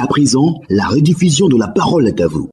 À présent, la rediffusion de La Parole est à vous.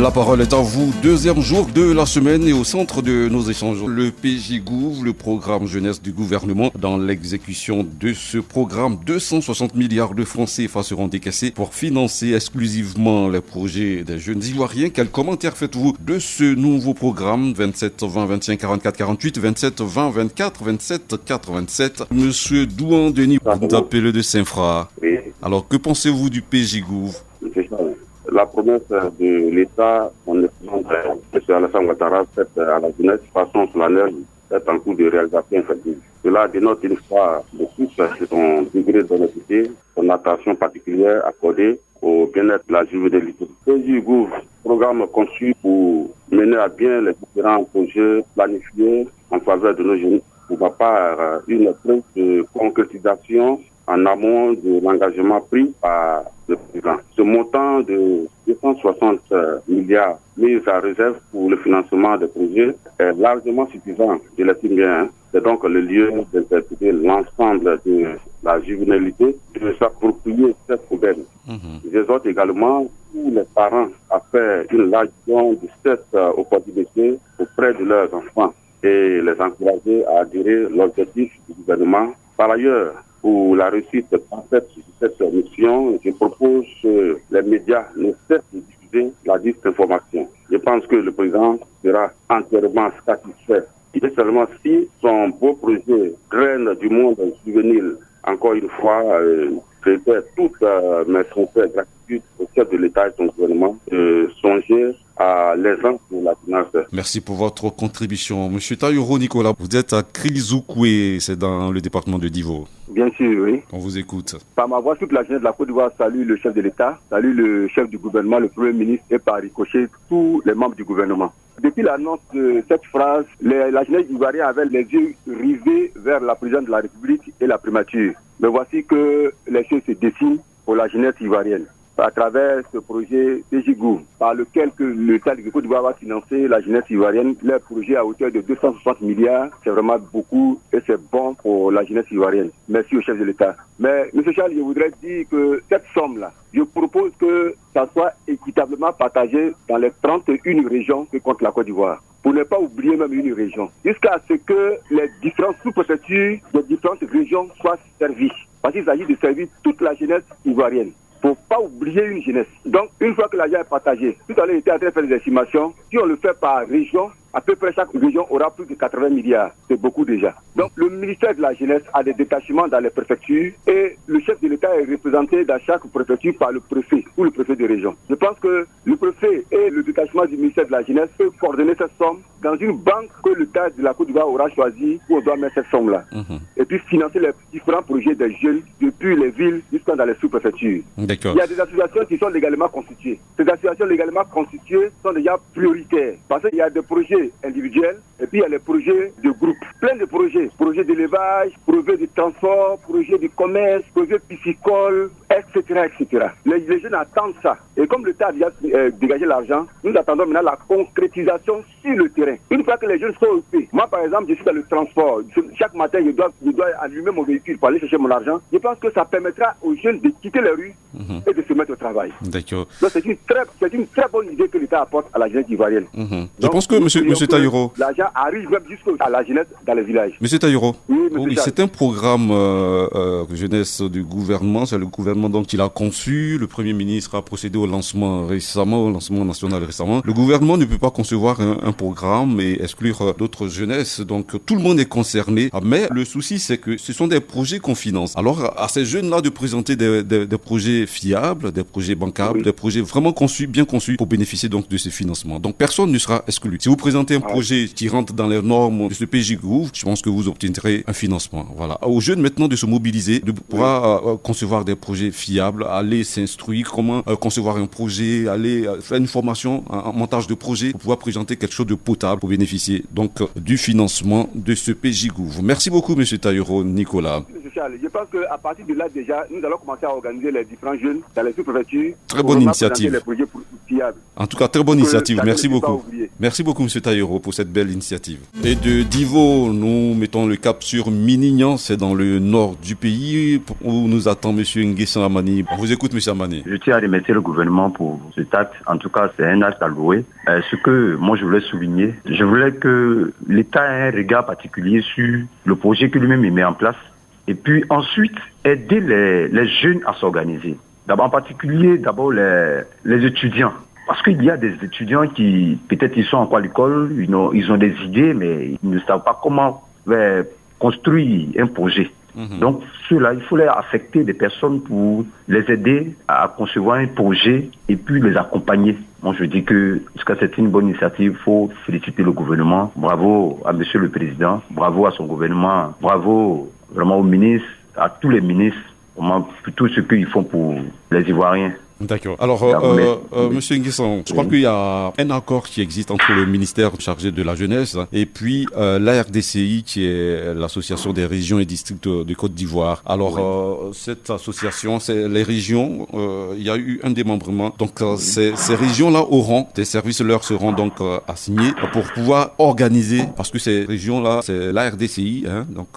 La parole est à vous, deuxième jour de la semaine et au centre de nos échanges, le PJ-Gouv, le programme jeunesse du gouvernement. Dans l'exécution de ce programme, 260 milliards de francs CFA seront décaissés pour financer exclusivement les projets des jeunes Ivoiriens. Quel commentaire faites-vous de ce nouveau programme 27 20 25 44 48, 27 20 24 27 87? Monsieur Douan Denis, vous nous appelez de Saint-Fra. Oui. Alors, que pensez-vous du PJ-Gouv? La promesse de l'État, son excellence, M. Alassane Ouattara, faite à la jeunesse, façon solennelle, est en cours de réalisation effective. Cela dénote une fois de plus son degré d'honnêteté, son attention particulière accordée au bien-être de la juvénilité. PJ-Gouv, programme conçu pour mener à bien les différents projets planifiés en faveur de nos jeunes. Pour ma part, une preuve de concrétisation en amont de l'engagement pris par le président. Ce montant de 260 milliards mis à réserve pour le financement des projets est largement suffisant, je l'estime bien. C'est donc le lieu d'interpréter l'ensemble de la juvénilité, de s'approprier cette aubaine. J'exhorte également tous les parents à faire une large don de cette opportunité auprès de leurs enfants et les encourager à adhérer à l'objectif du gouvernement. Par ailleurs, pour la réussite parfaite de cette mission, je propose que les médias ne cessent de diffuser la dite information. Je pense que le président sera entièrement satisfait. Et seulement si son beau projet graine du monde juvénile, encore une fois, je fais toute mes sincères gratitude au chef de l'État et son gouvernement de songer à l'aisance de la finance. Merci pour votre contribution. Monsieur Tayoro Nicolas, vous êtes à Krizoukoué, c'est dans le département de Divo. Bien sûr, oui. On vous écoute. Par ma voix, toute la jeunesse de la Côte d'Ivoire salue le chef de l'État, salue le chef du gouvernement, le Premier ministre et par ricochet tous les membres du gouvernement. Depuis l'annonce de cette phrase, la jeunesse ivoirienne avait les yeux rivés vers la présidente de la République et la primature. Mais voici que les choses se dessinent pour la jeunesse ivoirienne. À travers ce projet PJ-Gouv, par lequel l'État de Côte d'Ivoire va financer la jeunesse ivoirienne, leur projet à hauteur de 260 milliards, c'est vraiment beaucoup et c'est bon pour la jeunesse ivoirienne. Merci au chef de l'État. Mais, M. Charles, je voudrais dire que cette somme-là, je propose que ça soit équitablement partagé dans les 31 régions que compte la Côte d'Ivoire. Pour ne pas oublier même une région. Jusqu'à ce que les différentes sous-préfectures des différentes régions soient servies. Parce qu'il s'agit de servir toute la jeunesse ivoirienne. Faut pas oublier une jeunesse. Donc, une fois que l'argent est partagé, tout à l'heure, il était en train de faire des estimations. Si on le fait par région, à peu près chaque région aura plus de 80 milliards. C'est beaucoup déjà. Donc, le ministère de la Jeunesse a des détachements dans les préfectures et le chef de l'État est représenté dans chaque préfecture par le préfet ou le préfet de région. Je pense que le préfet et le détachement du ministère de la Jeunesse peuvent coordonner cette somme dans une banque que l'État de la Côte d'Ivoire aura choisi où on doit mettre cette somme-là. Et puis financer les différents projets des jeunes depuis les villes jusqu'à dans les sous-préfectures. D'accord. Il y a des associations qui sont légalement constituées. Ces associations légalement constituées sont déjà prioritaires parce qu'il y a des projets individuels et puis il y a les projets de groupe. Plein de projets. Projets d'élevage, projets de transport, projets de commerce, projets piscicoles, etc. etc. Les jeunes attendent ça. Et comme l'État a déjà dégagé l'argent, nous attendons maintenant la concrétisation sur le terrain. Une fois que les jeunes sont occupés, moi par exemple, je suis dans le transport. Chaque matin, je dois allumer mon véhicule pour aller chercher mon argent. Je pense que ça permettra aux jeunes de quitter les rues et de se mettre au travail. D'accord. Donc c'est une très bonne idée que l'État apporte à la jeunesse ivoirienne. Je pense que monsieur Tayoro, l'argent arrive même jusqu'à la jeunesse dans les villages. Monsieur Tayoro, oui, c'est un programme jeunesse du gouvernement. C'est le gouvernement donc qui l'a conçu. Le Premier ministre a procédé au lancement national récemment. Le gouvernement ne peut pas concevoir un programme et exclure d'autres jeunesses. Donc tout le monde est concerné. Mais le souci, c'est que ce sont des projets qu'on finance. Alors à ces jeunes-là de présenter des projets fiables, des projets bancables, des projets vraiment conçus, bien conçus pour bénéficier donc de ces financements. Donc personne ne sera exclu. Si vous présentez un projet qui rentre dans les normes de ce PJ-Gouv, je pense que vous obtiendrez un financement. Voilà. Aux jeunes maintenant de se mobiliser, de pouvoir concevoir des projets fiables, aller s'instruire comment concevoir un projet, aller faire une formation en montage de projet pour pouvoir présenter quelque chose de potable pour bénéficier donc du financement de ce PJ-Gouv. Merci beaucoup, monsieur Tayoro Nicolas. Monsieur Charles, je pense qu'à partir de là déjà, nous allons commencer à organiser les différents jeunes dans les sous-préfectures. Très bonne initiative. Les projets fiables. En tout cas, très bonne initiative. Merci beaucoup. Merci beaucoup, M. Taïro, pour cette belle initiative. Et de Divo, nous mettons le cap sur Minignan, c'est dans le nord du pays, où nous attend M. Nguessan Amani. On vous écoute, M. Amani. Je tiens à remercier le gouvernement pour cet acte. En tout cas, c'est un acte à louer. Ce que moi, je voulais souligner, je voulais que l'État ait un regard particulier sur le projet que lui-même il met en place. Et puis ensuite, aider les jeunes à s'organiser. D'abord, en particulier, les étudiants. Parce qu'il y a des étudiants qui, peut-être, ils sont encore à l'école, ils ont des idées, mais ils ne savent pas comment construire un projet. Donc, ceux-là, il faut les affecter des personnes pour les aider à concevoir un projet et puis les accompagner. Moi, je dis que c'est une bonne initiative. Il faut féliciter le gouvernement. Bravo à Monsieur le Président. Bravo à son gouvernement. Bravo vraiment aux ministres, à tous les ministres, vraiment pour tout ce qu'ils font pour les Ivoiriens. D'accord. Alors, Monsieur Nguessan, je crois qu'il y a un accord qui existe entre le ministère chargé de la jeunesse et puis la RDCI, qui est l'association des régions et districts de Côte d'Ivoire. Alors, cette association, c'est les régions. Il y a eu un démembrement. Donc, ces régions-là auront des services leur seront donc assignés pour pouvoir organiser, parce que ces régions-là, c'est la RDCI, donc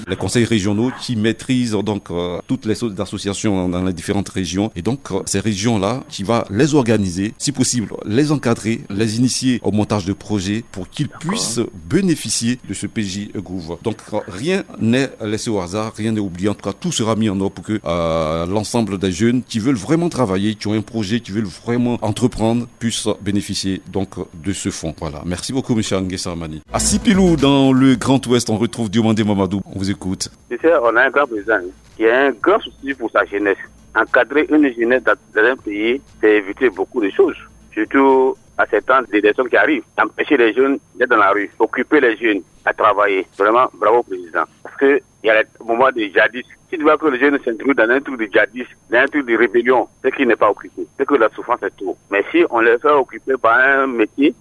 les conseils régionaux qui maîtrisent donc toutes les associations dans les différentes régions, et donc ces régions-là qui va les organiser, si possible les encadrer, les initier au montage de projets pour qu'ils puissent bénéficier de ce PJ Groove. Donc rien n'est laissé au hasard, rien n'est oublié. En tout cas, tout sera mis en œuvre pour que l'ensemble des jeunes qui veulent vraiment travailler, qui ont un projet, qui veulent vraiment entreprendre, puissent bénéficier donc de ce fonds. Voilà. Merci beaucoup, M. Nguessan Amani. À Sipilou, dans le Grand Ouest, on retrouve Diomandé Mamadou. On vous écoute. Tu sais, on a un grand président qui a un grand souci pour sa jeunesse. Encadrer une jeunesse dans un pays, c'est éviter beaucoup de choses. Surtout à ces temps d'élections qui arrivent. Empêcher les jeunes d'être dans la rue, occuper les jeunes à travailler. Vraiment, bravo président. Parce que il y a le moment de djihadisme. Si tu vois que les jeunes s'introduisent dans un truc de djihadisme, dans un truc de rébellion, c'est qu'il n'est pas occupé. C'est que la souffrance est trop. Mais si on les fait occuper par un métier,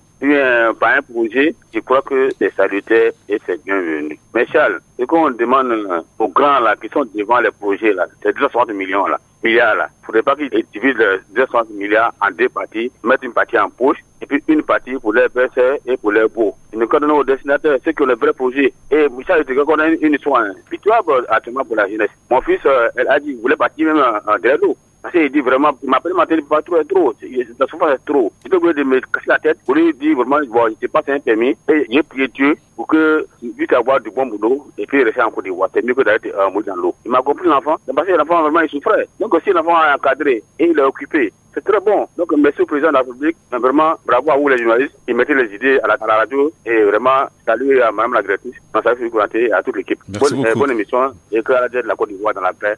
par un projet, je crois que c'est salutaire et c'est bienvenu. Mais Charles, ce qu'on demande aux grands là, qui sont devant les projets là, c'est 260 milliards là. Il ne faudrait pas qu'ils divisent les 260 milliards en deux parties, mettre une partie en poche et puis une partie pour les berceurs et pour les beaux. Ils nous donnent aux destinataires, c'est que le vrai projet. Et Michel, je qu'on a une histoire. Puis tu vois, actuellement pour la jeunesse. Mon fils, elle a dit, il voulait partir même en derrière l'eau. Parce qu'il dit vraiment, il m'appelle matin, pas trop, la souffrance est trop. Il est obligé de me casser la tête pour lui dire vraiment, bon, je t'ai passé un permis et j'ai prié Dieu pour que tu puisses avoir du bon boulot et puis rester en Côte d'Ivoire. C'est mieux que d'aller mourir dans l'eau. Il m'a compris l'enfant, parce que l'enfant vraiment il souffrait. Donc si l'enfant est encadré et il est occupé, c'est très bon. Donc merci au président de la République, vraiment bravo à vous les journalistes qui mettez les idées à la radio et vraiment salut à Mme la directrice, dans sa figurante et à toute l'équipe. Bonne émission et que la de la Côte d'Ivoire dans la paix.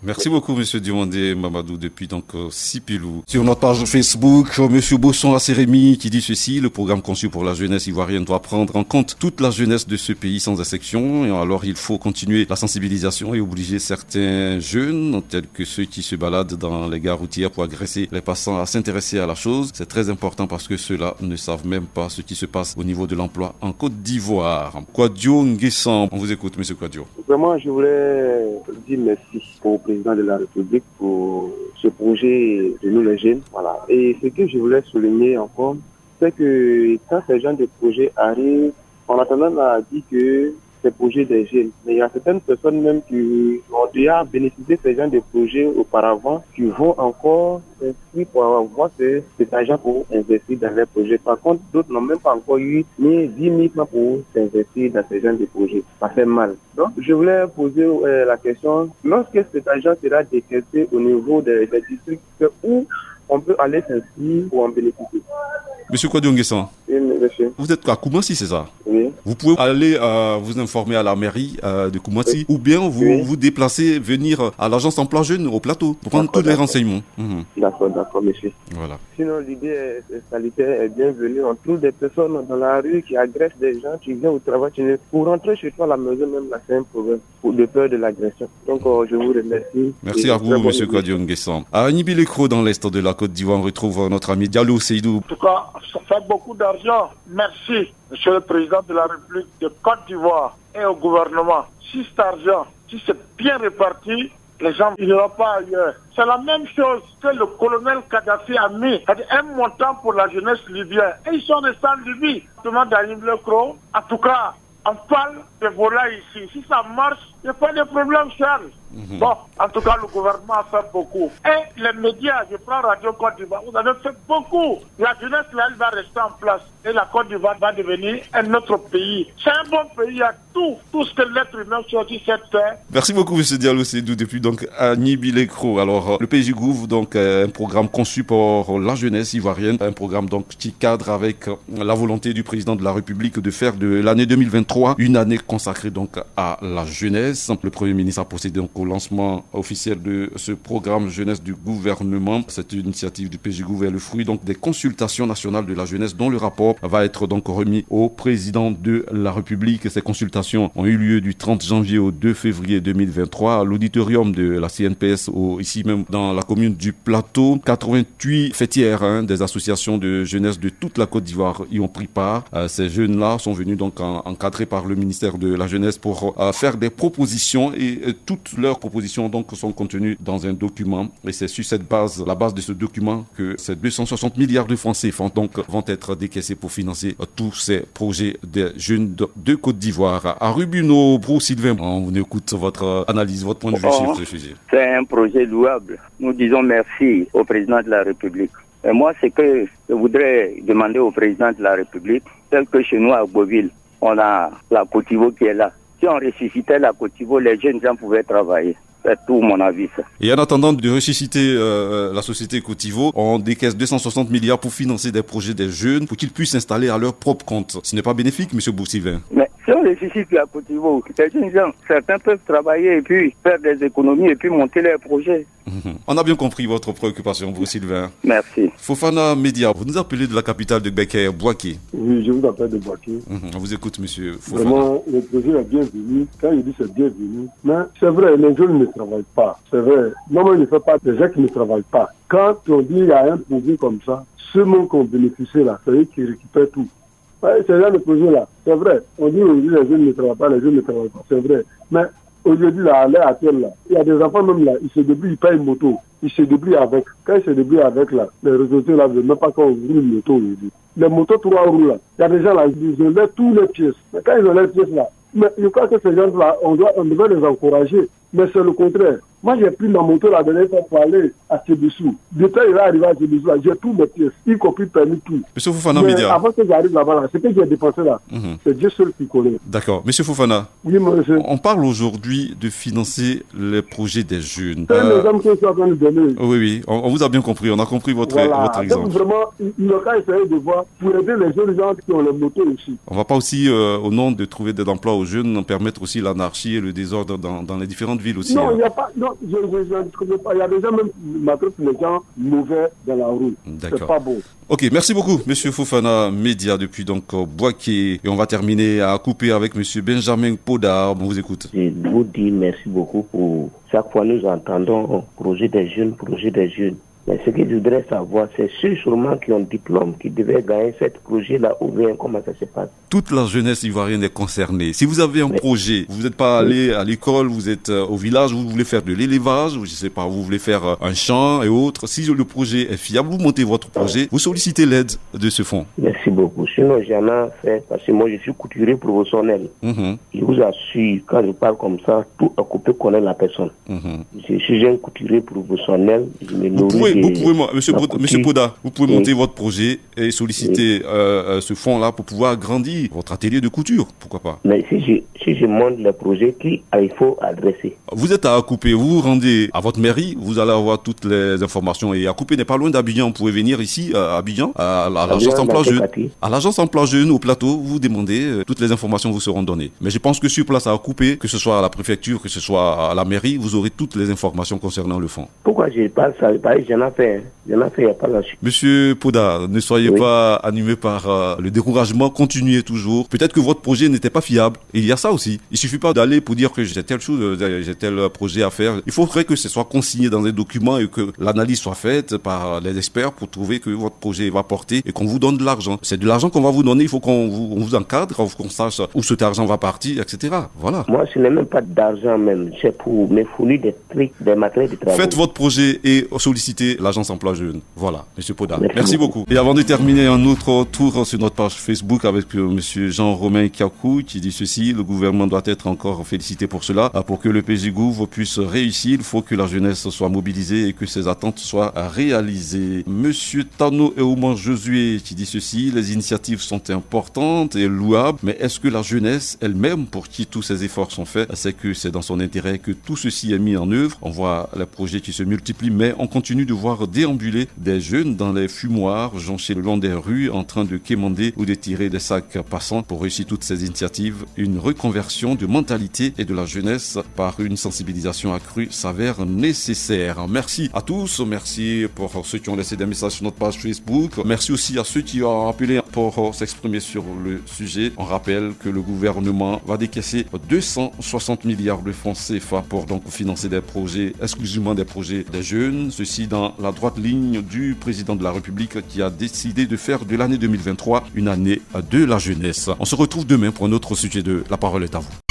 Merci beaucoup, M. Diomandé Mamadou, depuis donc Sipilou. Sur notre page Facebook, M. Bosson Assérémy qui dit ceci: le programme conçu pour la jeunesse ivoirienne doit prendre en compte toute la jeunesse de ce pays sans exception. Et alors, il faut continuer la sensibilisation et obliger certains jeunes, tels que ceux qui se baladent dans les gares routières pour agresser les passants, à s'intéresser à la chose. C'est très important parce que ceux-là ne savent même pas ce qui se passe au niveau de l'emploi en Côte d'Ivoire. Kouadio Nguessan, on vous écoute, M. Kouadio. Vraiment, je voulais dire merci au président de la République pour ce projet de nous les jeunes. Voilà. Et ce que je voulais souligner encore, c'est que quand ces gens de projets arrivent, on a tendance à dire que c'est projet des jeunes. Mais il y a certaines personnes même qui ont déjà bénéficié de ces gens de projets auparavant, qui vont encore s'inscrire pour avoir cet argent pour investir dans les projets. Par contre, d'autres n'ont même pas encore eu ni 10 000 francs pour s'investir dans ces gens de projets. Ça fait mal. Donc, je voulais poser la question, lorsque cet argent sera décaissé au niveau des districts, où on peut aller s'inscrire pour en bénéficier. Monsieur Kouadio Nguessan, oui, monsieur. Vous êtes à Koumassi, c'est ça? Oui. Vous pouvez aller vous informer à la mairie de Koumassi, ou bien vous déplacer, venir à l'agence emploi jeune au plateau pour prendre tous les renseignements. D'accord, monsieur. Voilà. Sinon, l'idée est salutaire, est bienvenue. On trouve des personnes dans la rue qui agressent des gens, qui viennent au travail. Pour rentrer chez toi à la maison, même là, c'est un problème, de peur de l'agression. Donc, je vous remercie. Merci à vous, monsieur Kouadio Nguessan. À Nibilécro, dans l'est de la Côte d'Ivoire, on retrouve notre ami Diallo Seydou. En tout cas, ça fait beaucoup d'argent. Merci, monsieur le président de la République de Côte d'Ivoire et au gouvernement. Si cet argent, si c'est bien réparti, les gens n'iront pas ailleurs. C'est la même chose que le colonel Kadhafi a mis, un montant pour la jeunesse libyenne. Et ils sont restés en Libye. Demande à Yves Lecro. En tout cas, on parle de volailles ici. Si ça marche, il n'y a pas de problème, Charles. Bon, en tout cas, le gouvernement a fait beaucoup. Et les médias, je prends Radio Côte d'Ivoire, vous avez fait beaucoup. La jeunesse, là, elle va rester en place. Et la Côte d'Ivoire va devenir un autre pays. C'est un bon pays, il y a tout ce que l'être humain sur cette terre. Merci beaucoup, M. Diallo Sédou, depuis donc Nibi Lekro. Alors, le PJGouv, donc, un programme conçu pour la jeunesse ivoirienne, un programme donc qui cadre avec la volonté du président de la République de faire de l'année 2023 une année consacrée donc à la jeunesse. Le Premier ministre a procédé donc au lancement officiel de ce programme jeunesse du gouvernement. Cette initiative du PJGouv est le fruit donc des consultations nationales de la jeunesse dont le rapport va être donc remis au président de la République. Ces consultations ont eu lieu du 30 janvier au 2 février 2023 à l'auditorium de la CNPS ici même dans la commune du Plateau. 88 fêtières des associations de jeunesse de toute la Côte d'Ivoire y ont pris part. Ces jeunes-là sont venus donc encadrés par le ministère de la Jeunesse pour faire des propositions et toutes leurs propositions donc sont contenues dans un document et c'est sur cette base, la base de ce document que ces 260 milliards de francs CFA donc vont être décaissés pour financer tous ces projets des jeunes de Côte d'Ivoire. À Rubino, Bro Sylvain, on écoute votre analyse, votre point de vue sur ce sujet. C'est un projet louable. Nous disons merci au président de la République. Et moi, c'est que je voudrais demander au président de la République, tel que chez nous à Beauville, on a la Cotivo qui est là. Si on ressuscitait la Cotivo, les jeunes gens pouvaient travailler. C'est tout mon avis, ça. Et en attendant de ressusciter la société Cotivo, on décaisse 260 milliards pour financer des projets des jeunes pour qu'ils puissent s'installer à leur propre compte. Ce n'est pas bénéfique, M. Boursylvain? Mais si on ressuscite la Cotivo, les jeunes gens, certains peuvent travailler et puis faire des économies et puis monter leurs projets. On a bien compris votre préoccupation, Boursylvain. Merci. Fofana Média, vous nous appelez de la capitale de Becker, Bouaké. Oui, je vous appelle de Bouaké. On vous écoute, monsieur Fofana. Vraiment, le projet est bienvenu. Quand il dit c'est bienvenu, mais c'est vrai, les jeunes ne travaillent pas. C'est vrai. Non, mais il ne fait pas des gens qui ne travaillent pas. Quand on dit qu'il y a un projet comme ça, ce monde qu'on bénéficie là, c'est eux qui récupèrent tout. Ouais, c'est là le projet là. C'est vrai. On dit aujourd'hui les jeunes ne travaillent pas, les jeunes ne travaillent pas. C'est vrai. Mais aujourd'hui, là, à l'heure actuelle, là, il y a des enfants même là, ils se débrouillent, ils payent une moto. Ils se débrouillent avec. Quand ils se débrouillent avec, là, les réseaux là, ne veulent même pas qu'on roule une moto aujourd'hui. Les motos 3 roues là, il y a des gens là, ils enlèvent tous les pièces. Mais quand ils enlèvent les pièces là, mais je crois que ces gens-là, on devait les encourager. Mais c'est le contraire. Moi, j'ai pris ma moto la dernière fois pour aller à Tchébissou. Depuis qu'il est arrivé à Tchébissou, j'ai tous mes pièces, y compris permis tout. Monsieur Fofana Média. Avant que j'arrive là-bas, là, ce que j'ai dépensé là, c'est Dieu seul qui connaît. D'accord. Monsieur Fofana, oui, monsieur. On parle aujourd'hui de financer les projets des jeunes. C'est l'exemple que je suis en train de donner. Oui, on vous a bien compris. On a compris votre exemple. Donc, vraiment, il n'a qu'à essayer de voir pour aider les jeunes gens qui ont les motos aussi. On ne va pas aussi, au nom de trouver des emplois aux jeunes, permettre aussi l'anarchie et le désordre dans les différentes villes aussi. Non, il n'y a pas. Non, je ne connais pas. Il y a déjà même malgré les gens mauvais dans la rue. D'accord. C'est pas bon. Ok, merci beaucoup, Monsieur Fofana Média depuis donc Bouaké. Et on va terminer à couper avec Monsieur Benjamin Podar. On vous écoute. Je vous dis merci beaucoup pour chaque fois nous entendons projet des jeunes. Mais ce que je voudrais savoir, c'est ceux sûrement qui ont diplôme, qui devaient gagner ce projet-là ou bien comment ça se passe. Toute la jeunesse ivoirienne est concernée. Si vous avez un projet, vous n'êtes pas allé à l'école, vous êtes au village, vous voulez faire de l'élevage, je sais pas, vous voulez faire un champ et autres. Si le projet est fiable, vous montez votre projet, vous sollicitez l'aide de ce fonds. Merci beaucoup. Sinon, j'en ai fait, parce que moi je suis couturier professionnel. Je vous assure, quand je parle comme ça, tout à couper connaît la personne. Je suis un couturier professionnel, je me nourris. Vous pouvez, monsieur Poda, vous pouvez monter votre projet et solliciter ce fonds-là pour pouvoir agrandir votre atelier de couture, pourquoi pas. Mais si je monte le projet, qui il faut adresser? Vous êtes à Akoupe, vous vous rendez à votre mairie, vous allez avoir toutes les informations. Et Akoupe n'est pas loin d'Abidjan, vous pouvez venir ici à Abidjan, à l'agence emploi jeune. À l'agence emploi jeune au plateau, vous demandez, toutes les informations vous seront données. Mais je pense que sur place à Akoupe, que ce soit à la préfecture, que ce soit à la mairie, vous aurez toutes les informations concernant le fonds. Pourquoi je parle ça? J'en ai fait il n'y a pas la suite. Monsieur Poda, ne soyez pas animé par le découragement, continuez toujours. Peut-être que votre projet n'était pas fiable. Et il y a ça aussi. Il suffit pas d'aller pour dire que j'ai telle chose, j'ai tel projet à faire. Il faudrait que ce soit consigné dans un document et que l'analyse soit faite par les experts pour trouver que votre projet va porter et qu'on vous donne de l'argent. C'est de l'argent qu'on va vous donner, il faut qu'on vous encadre, qu'on sache où cet argent va partir, etc. Voilà. Moi, ce n'est même pas d'argent même. C'est pour me fournir des trucs, des matériels de travail. Faites votre projet et sollicitez l'agence emploi jeune. Voilà, monsieur Poda. Merci beaucoup. Et avant de terminer, un autre tour sur notre page Facebook avec monsieur Jean-Romain Kiakou qui dit ceci: le gouvernement doit être encore félicité pour cela. Pour que le PGGouv puisse réussir, il faut que la jeunesse soit mobilisée et que ses attentes soient réalisées. Monsieur Tano Eouman Josué qui dit ceci: les initiatives sont importantes et louables, mais est-ce que la jeunesse elle-même, pour qui tous ces efforts sont faits, c'est que c'est dans son intérêt que tout ceci est mis en œuvre? On voit les projets qui se multiplient, mais on continue de voir déambuler des jeunes dans les fumoirs, jonchés le long des rues, en train de quémander ou de tirer des sacs passants. Pour réussir toutes ces initiatives, une reconversion de mentalité et de la jeunesse par une sensibilisation accrue s'avère nécessaire. Merci à tous, merci pour ceux qui ont laissé des messages sur notre page Facebook. Merci aussi à ceux qui ont appelé pour s'exprimer sur le sujet. On rappelle que le gouvernement va décaisser 260 milliards de francs CFA pour donc financer des projets, exclusivement des projets des jeunes. Ceci dans la droite ligne du président de la République qui a décidé de faire de l'année 2023 une année de la jeunesse. On se retrouve demain pour un autre sujet de La Parole est à vous.